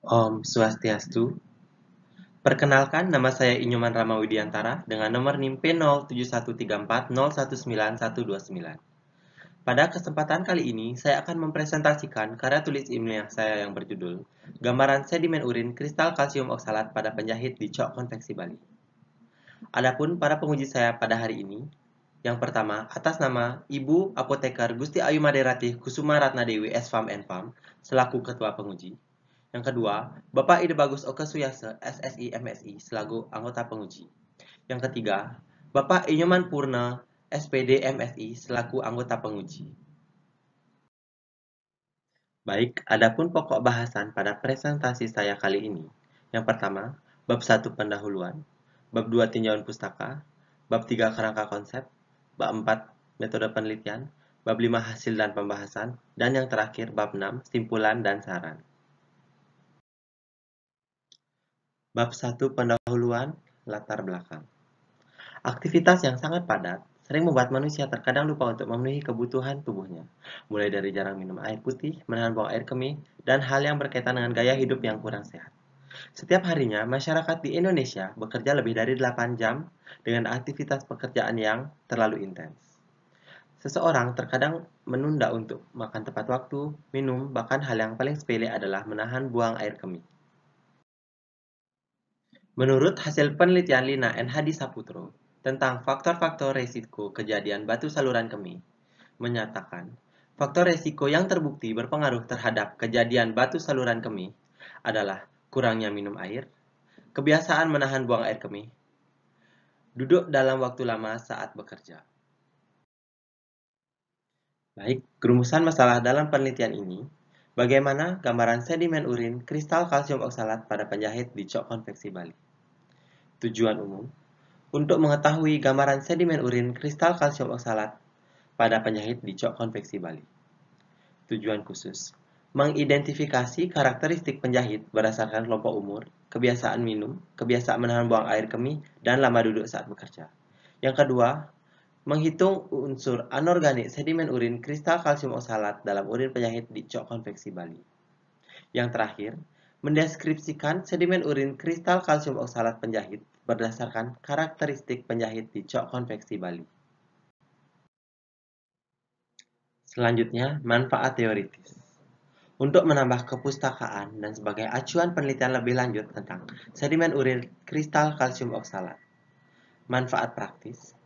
Om Swastiastu. Perkenalkan, nama saya Inyoman Ramawidiantara dengan nomor NIM P07134019129. Pada kesempatan kali ini, saya akan mempresentasikan karya tulis ilmiah saya yang berjudul Gambaran Sedimen Urin Kristal Kalsium Oksalat pada Penjahit di Cok Konveksi Bali. Adapun para penguji saya pada hari ini, yang pertama, atas nama Ibu Apoteker Gusti Ayu Maderatih Kusuma Ratnadewi S.Farm Farm selaku Ketua Penguji. Yang kedua, Bapak Ide Bagus Oke Suyase, SSI MSI, selaku anggota penguji. Yang ketiga, Bapak Inyoman Purna, SPD MSI, selaku anggota penguji. Baik, adapun pokok bahasan pada presentasi saya kali ini. Yang pertama, bab 1 pendahuluan, bab 2 tinjauan pustaka, bab 3 kerangka konsep, bab 4 metode penelitian, bab 5 hasil dan pembahasan, dan yang terakhir bab 6 simpulan dan saran. Bab 1 pendahuluan, latar belakang. Aktivitas yang sangat padat sering membuat manusia terkadang lupa untuk memenuhi kebutuhan tubuhnya, mulai dari jarang minum air putih, menahan buang air kemih, dan hal yang berkaitan dengan gaya hidup yang kurang sehat. Setiap harinya, masyarakat di Indonesia bekerja lebih dari 8 jam dengan aktivitas pekerjaan yang terlalu intens. Seseorang terkadang menunda untuk makan tepat waktu, minum, bahkan hal yang paling sepele adalah menahan buang air kemih. Menurut hasil penelitian Lina N. Hadi Saputro tentang faktor-faktor risiko kejadian batu saluran kemih, menyatakan faktor risiko yang terbukti berpengaruh terhadap kejadian batu saluran kemih adalah kurangnya minum air, kebiasaan menahan buang air kemih, duduk dalam waktu lama saat bekerja. Baik, kerumusan masalah dalam penelitian ini, bagaimana gambaran sedimen urin kristal kalsium oksalat pada penjahit di Cok Konveksi Bali. Tujuan umum, untuk mengetahui gambaran sedimen urin kristal kalsium oksalat pada penjahit di Cok Konveksi Bali. Tujuan khusus, mengidentifikasi karakteristik penjahit berdasarkan kelompok umur, kebiasaan minum, kebiasaan menahan buang air kemih, dan lama duduk saat bekerja. Yang kedua, menghitung unsur anorganik sedimen urin kristal kalsium oksalat dalam urin penjahit di Cok Konveksi Bali. Yang terakhir, mendeskripsikan sedimen urin kristal kalsium oksalat penjahit berdasarkan karakteristik penjahit di Cok Konveksi Bali. Selanjutnya, manfaat teoritis. Untuk menambah kepustakaan dan sebagai acuan penelitian lebih lanjut tentang sedimen urin kristal kalsium oksalat. Manfaat praktis.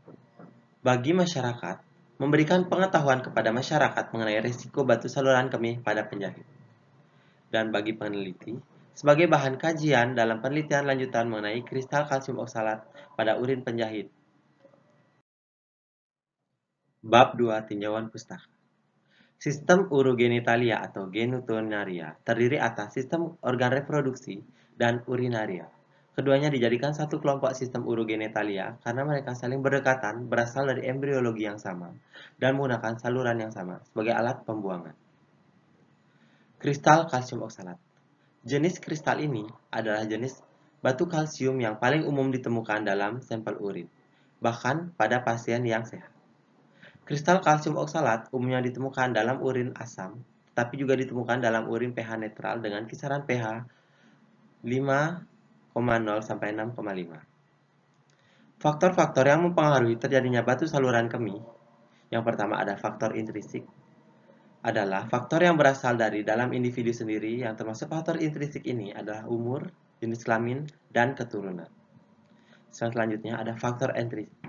Bagi masyarakat, memberikan pengetahuan kepada masyarakat mengenai risiko batu saluran kemih pada penjahit. Dan bagi peneliti, sebagai bahan kajian dalam penelitian lanjutan mengenai kristal kalsium oksalat pada urin penjahit. Bab 2 tinjauan pustaka. Sistem urogenitalia atau genitonaria terdiri atas sistem organ reproduksi dan urinaria. Keduanya dijadikan satu kelompok sistem urogenitalia karena mereka saling berdekatan berasal dari embriologi yang sama dan menggunakan saluran yang sama sebagai alat pembuangan. Kristal kalsium oksalat. Jenis kristal ini adalah jenis batu kalsium yang paling umum ditemukan dalam sampel urin, bahkan pada pasien yang sehat. Kristal kalsium oksalat umumnya ditemukan dalam urin asam, tetapi juga ditemukan dalam urin pH netral dengan kisaran pH 5,0 sampai 6,5. Faktor-faktor yang mempengaruhi terjadinya batu saluran kemih. Yang pertama ada faktor intrinsik. Adalah faktor yang berasal dari dalam individu sendiri yang termasuk faktor intrinsik ini adalah umur, jenis kelamin, dan keturunan. Selanjutnya ada faktor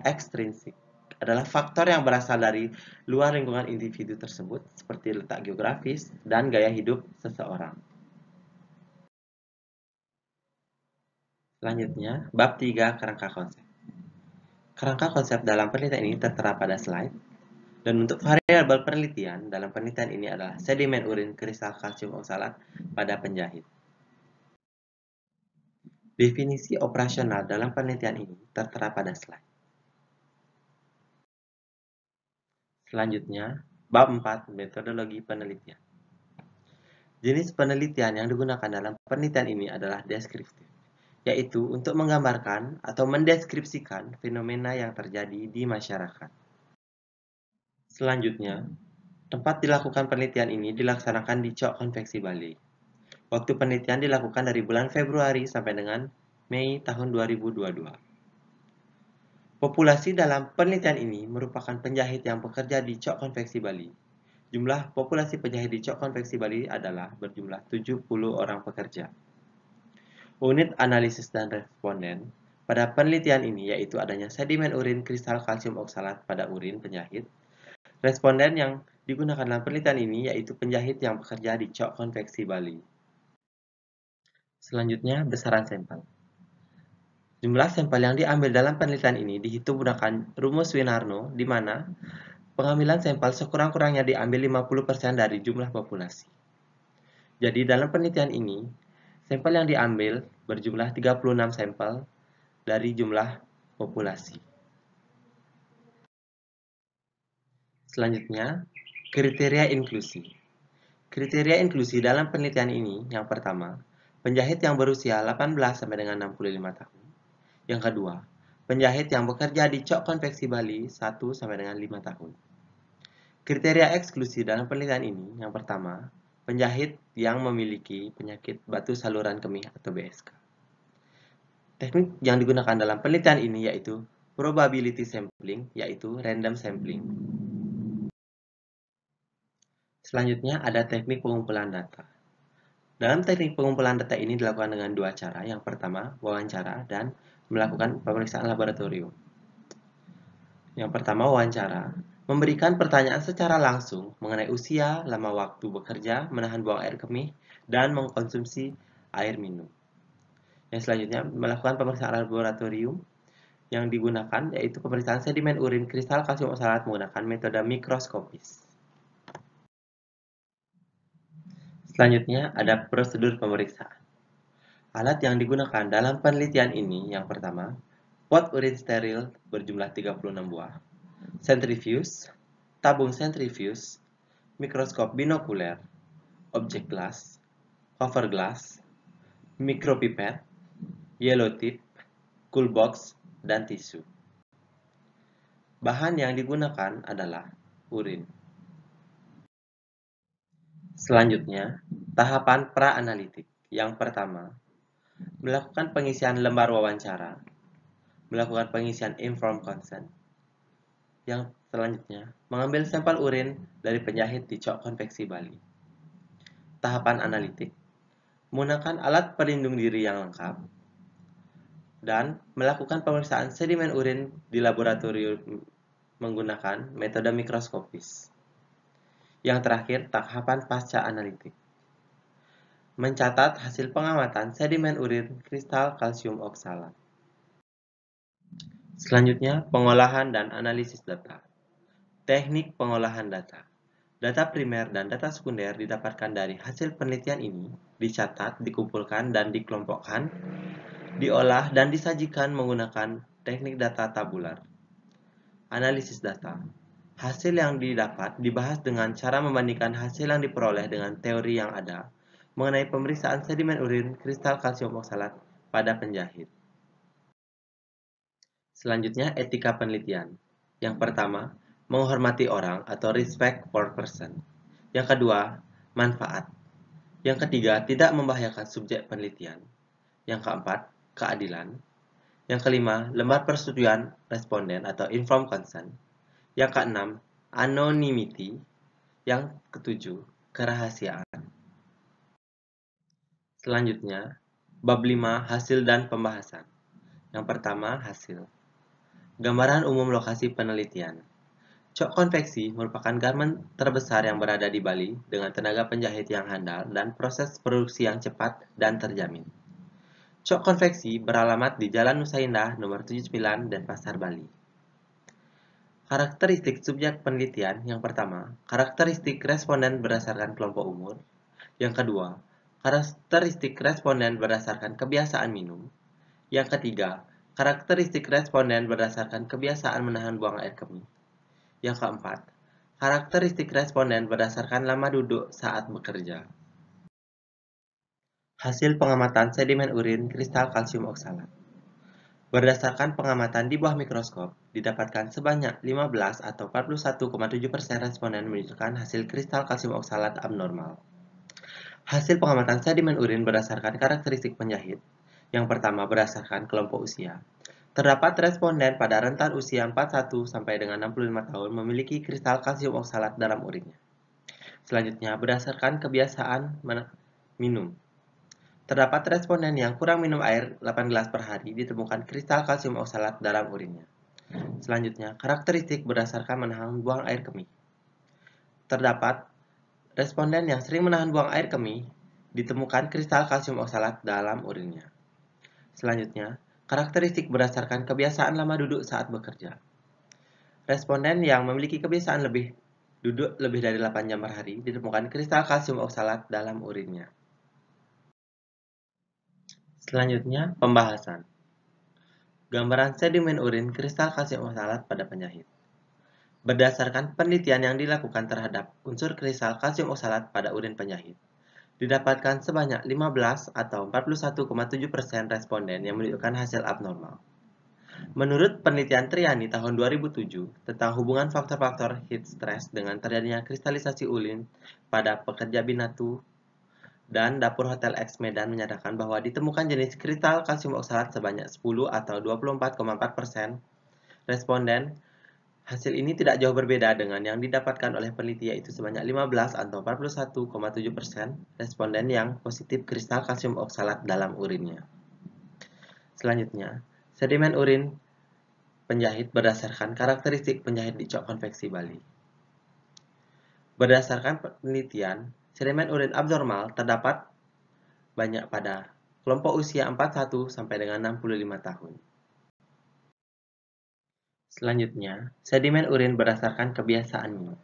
ekstrinsik. Adalah faktor yang berasal dari luar lingkungan individu tersebut seperti letak geografis dan gaya hidup seseorang. Selanjutnya, bab 3 kerangka konsep. Kerangka konsep dalam penelitian ini tertera pada slide. Dan untuk variabel penelitian dalam penelitian ini adalah sedimen urin kristal kalsium oksalat pada penjahit. Definisi operasional dalam penelitian ini tertera pada slide. Selanjutnya, bab 4 metodologi penelitian. Jenis penelitian yang digunakan dalam penelitian ini adalah deskriptif, yaitu untuk menggambarkan atau mendeskripsikan fenomena yang terjadi di masyarakat. Selanjutnya, tempat dilakukan penelitian ini dilaksanakan di Cok Konveksi Bali. Waktu penelitian dilakukan dari bulan Februari sampai dengan Mei tahun 2022. Populasi dalam penelitian ini merupakan penjahit yang bekerja di Cok Konveksi Bali. Jumlah populasi penjahit di Cok Konveksi Bali adalah berjumlah 70 orang pekerja. Unit analisis dan responden pada penelitian ini yaitu adanya sedimen urin kristal kalsium oksalat pada urin penjahit. Responden yang digunakan dalam penelitian ini yaitu penjahit yang bekerja di Cok Konveksi Bali. Selanjutnya, besaran sampel. Jumlah sampel yang diambil dalam penelitian ini dihitung menggunakan rumus Winarno, di mana pengambilan sampel sekurang-kurangnya diambil 50% dari jumlah populasi. Jadi dalam penelitian ini, sampel yang diambil berjumlah 36 sampel dari jumlah populasi. Selanjutnya, kriteria inklusi. Kriteria inklusi dalam penelitian ini, yang pertama, penjahit yang berusia 18 sampai dengan 65 tahun. Yang kedua, penjahit yang bekerja di Cok Konveksi Bali 1 sampai dengan 5 tahun. Kriteria eksklusi dalam penelitian ini, yang pertama, penjahit yang memiliki penyakit batu saluran kemih atau BSK. Teknik yang digunakan dalam penelitian ini yaitu probability sampling, yaitu random sampling. Selanjutnya ada teknik pengumpulan data. Dalam teknik pengumpulan data ini dilakukan dengan dua cara. Yang pertama, wawancara dan melakukan pemeriksaan laboratorium. Yang pertama, wawancara. Memberikan pertanyaan secara langsung mengenai usia, lama waktu bekerja, menahan buang air kemih, dan mengkonsumsi air minum. Yang selanjutnya, melakukan pemeriksaan laboratorium yang digunakan yaitu pemeriksaan sedimen urin kristal kalsium oksalat menggunakan metode mikroskopis. Selanjutnya ada prosedur pemeriksaan. Alat yang digunakan dalam penelitian ini yang pertama, pot urin steril berjumlah 36 buah, sentrifuge, tabung sentrifuge, mikroskop binokuler, objek glass, cover glass, mikropipet, yellow tip, cool box, dan tisu. Bahan yang digunakan adalah urin. Selanjutnya, tahapan pra-analitik. Yang pertama, melakukan pengisian lembar wawancara, melakukan pengisian informed consent. Yang selanjutnya, mengambil sampel urin dari penjahit di Cok Konveksi Bali. Tahapan analitik, menggunakan alat pelindung diri yang lengkap, dan melakukan pemeriksaan sedimen urin di laboratorium menggunakan metode mikroskopis. Yang terakhir, tahapan pasca analitik. Mencatat hasil pengamatan sedimen urin kristal kalsium oksalat. Selanjutnya, pengolahan dan analisis data. Teknik pengolahan data. Data primer dan data sekunder didapatkan dari hasil penelitian ini, dicatat, dikumpulkan, dan dikelompokkan, diolah, dan disajikan menggunakan teknik data tabular. Analisis data. Hasil yang didapat dibahas dengan cara membandingkan hasil yang diperoleh dengan teori yang ada mengenai pemeriksaan sedimen urin kristal kalsium oksalat pada penjahit. Selanjutnya, etika penelitian. Yang pertama, menghormati orang atau respect for person. Yang kedua, manfaat. Yang ketiga, tidak membahayakan subjek penelitian. Yang keempat, keadilan. Yang kelima, lembar persetujuan responden atau informed consent. Yang keenam, anonymity. Yang ketujuh, kerahasiaan. Selanjutnya, bab 5, hasil dan pembahasan. Yang pertama, hasil. Gambaran umum lokasi penelitian. Cok Konveksi merupakan garmen terbesar yang berada di Bali dengan tenaga penjahit yang handal dan proses produksi yang cepat dan terjamin. Cok Konveksi beralamat di Jalan Nusa Indah nomor 79 Denpasar, Bali. Karakteristik subjek penelitian yang pertama, karakteristik responden berdasarkan kelompok umur. Yang kedua, karakteristik responden berdasarkan kebiasaan minum. Yang ketiga, karakteristik responden berdasarkan kebiasaan menahan buang air kemih. Yang keempat, karakteristik responden berdasarkan lama duduk saat bekerja. Hasil pengamatan sedimen urin kristal kalsium oksalat. Berdasarkan pengamatan di bawah mikroskop, didapatkan sebanyak 15 atau 41,7% responden menunjukkan hasil kristal kalsium oksalat abnormal. Hasil pengamatan sedimen urin berdasarkan karakteristik penjahit. Yang pertama berdasarkan kelompok usia. Terdapat responden pada rentan usia 41 sampai dengan 65 tahun memiliki kristal kalsium oksalat dalam urinnya. Selanjutnya berdasarkan kebiasaan minum. Terdapat responden yang kurang minum air 8 gelas per hari ditemukan kristal kalsium oksalat dalam urinnya. Selanjutnya, karakteristik berdasarkan menahan buang air kemih. Terdapat responden yang sering menahan buang air kemih ditemukan kristal kalsium oksalat dalam urinnya. Selanjutnya, karakteristik berdasarkan kebiasaan lama duduk saat bekerja. Responden yang memiliki kebiasaan duduk lebih dari 8 jam per hari ditemukan kristal kalsium oksalat dalam urinnya. Selanjutnya, pembahasan. Gambaran sedimen urin kristal kalsium oksalat pada penjahit. Berdasarkan penelitian yang dilakukan terhadap unsur kristal kalsium oksalat pada urin penjahit, didapatkan sebanyak 15 atau 41,7% responden yang menunjukkan hasil abnormal. Menurut penelitian Triani tahun 2007 tentang hubungan faktor-faktor heat stress dengan terjadinya kristalisasi urin pada pekerja binatu dan Dapur Hotel X Medan menyatakan bahwa ditemukan jenis kristal kalsium oksalat sebanyak 10 atau 24,4% responden. Hasil ini tidak jauh berbeda dengan yang didapatkan oleh peneliti, yaitu sebanyak 15 atau 41,7% responden yang positif kristal kalsium oksalat dalam urinnya. Selanjutnya, sedimen urin penjahit berdasarkan karakteristik penjahit di cok konveksi Bali. Berdasarkan penelitian, sedimen urin abnormal terdapat banyak pada kelompok usia 41 sampai dengan 65 tahun. Selanjutnya, sedimen urin berdasarkan kebiasaan minum.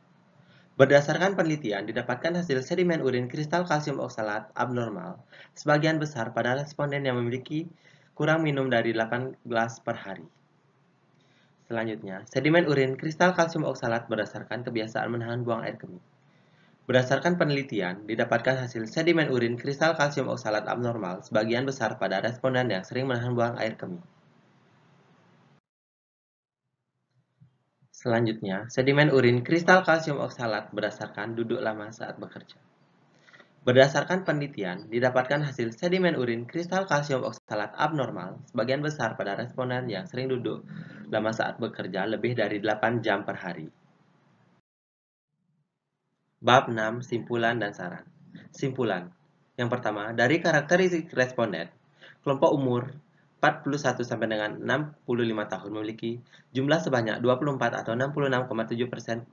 Berdasarkan penelitian, didapatkan hasil sedimen urin kristal kalsium oksalat abnormal sebagian besar pada responden yang memiliki kurang minum dari 8 gelas per hari. Selanjutnya, sedimen urin kristal kalsium oksalat berdasarkan kebiasaan menahan buang air kemih. Berdasarkan penelitian, didapatkan hasil sedimen urin kristal kalsium oksalat abnormal sebagian besar pada responden yang sering menahan buang air kemih. Selanjutnya, sedimen urin kristal kalsium oksalat berdasarkan duduk lama saat bekerja. Berdasarkan penelitian, didapatkan hasil sedimen urin kristal kalsium oksalat abnormal sebagian besar pada responden yang sering duduk lama saat bekerja lebih dari 8 jam per hari. Bab 6, simpulan dan saran. Simpulan. Yang pertama, dari karakteristik responden, kelompok umur 41 sampai dengan 65 tahun memiliki jumlah sebanyak 24 atau 66,7%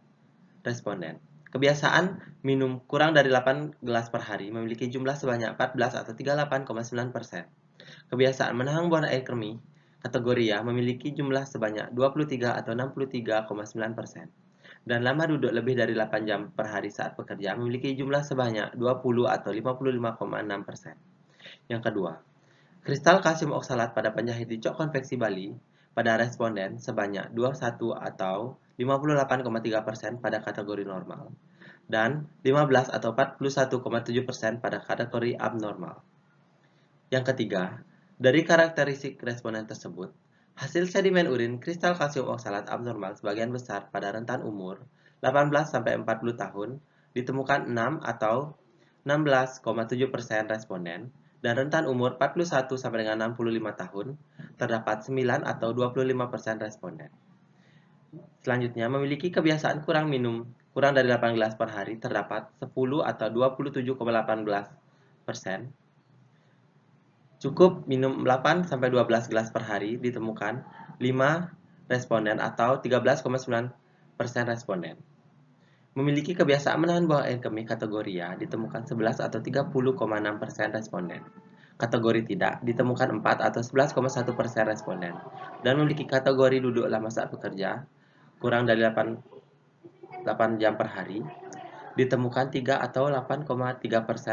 responden. Kebiasaan minum kurang dari 8 gelas per hari memiliki jumlah sebanyak 14 atau 38,9%. Kebiasaan menahan buang air kemih kategori A memiliki jumlah sebanyak 23 atau 63,9%. Dan lama duduk lebih dari 8 jam per hari saat bekerja memiliki jumlah sebanyak 20 atau 55,6%. Yang kedua, kristal kalsium oksalat pada penjahit di cok konveksi Bali pada responden sebanyak 21 atau 58,3% pada kategori normal dan 15 atau 41,7% pada kategori abnormal. Yang ketiga, dari karakteristik responden tersebut, hasil sedimen urin kristal kalsium oksalat abnormal sebagian besar pada rentan umur 18 sampai 40 tahun ditemukan 6 atau 16,7% responden dan rentan umur 41 sampai dengan 65 tahun terdapat 9 atau 25% responden. Selanjutnya, memiliki kebiasaan kurang minum kurang dari 8 gelas per hari terdapat 10 atau 27,18%. Cukup minum 8-12 gelas per hari ditemukan 5 responden atau 13,9% responden. Memiliki kebiasaan menahan buang air kemih kategori A ditemukan 11 atau 30,6% responden. Kategori tidak ditemukan 4 atau 11,1% responden. Dan memiliki kategori duduk lama saat bekerja kurang dari 8 jam per hari ditemukan 3 atau 8,3%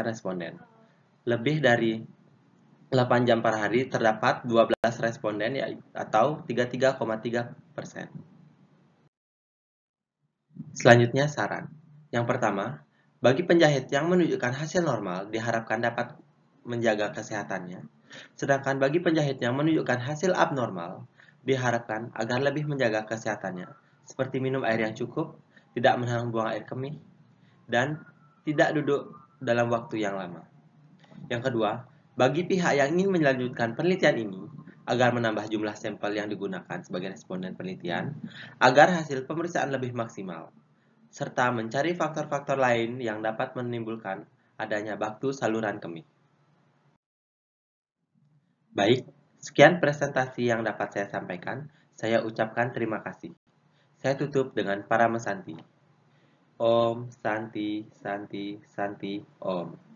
responden. Lebih dari 8 jam per hari terdapat 12 responden atau 33,3%. Selanjutnya saran. Yang pertama, bagi penjahit yang menunjukkan hasil normal diharapkan dapat menjaga kesehatannya. Sedangkan bagi penjahit yang menunjukkan hasil abnormal diharapkan agar lebih menjaga kesehatannya, seperti minum air yang cukup, tidak menahan buang air kemih, dan tidak duduk dalam waktu yang lama. Yang kedua, bagi pihak yang ingin melanjutkan penelitian ini, agar menambah jumlah sampel yang digunakan sebagai responden penelitian, agar hasil pemeriksaan lebih maksimal, serta mencari faktor-faktor lain yang dapat menimbulkan adanya baktu saluran kemih. Baik, sekian presentasi yang dapat saya sampaikan. Saya ucapkan terima kasih. Saya tutup dengan para mesanti. Om Santi Santi Santi Om.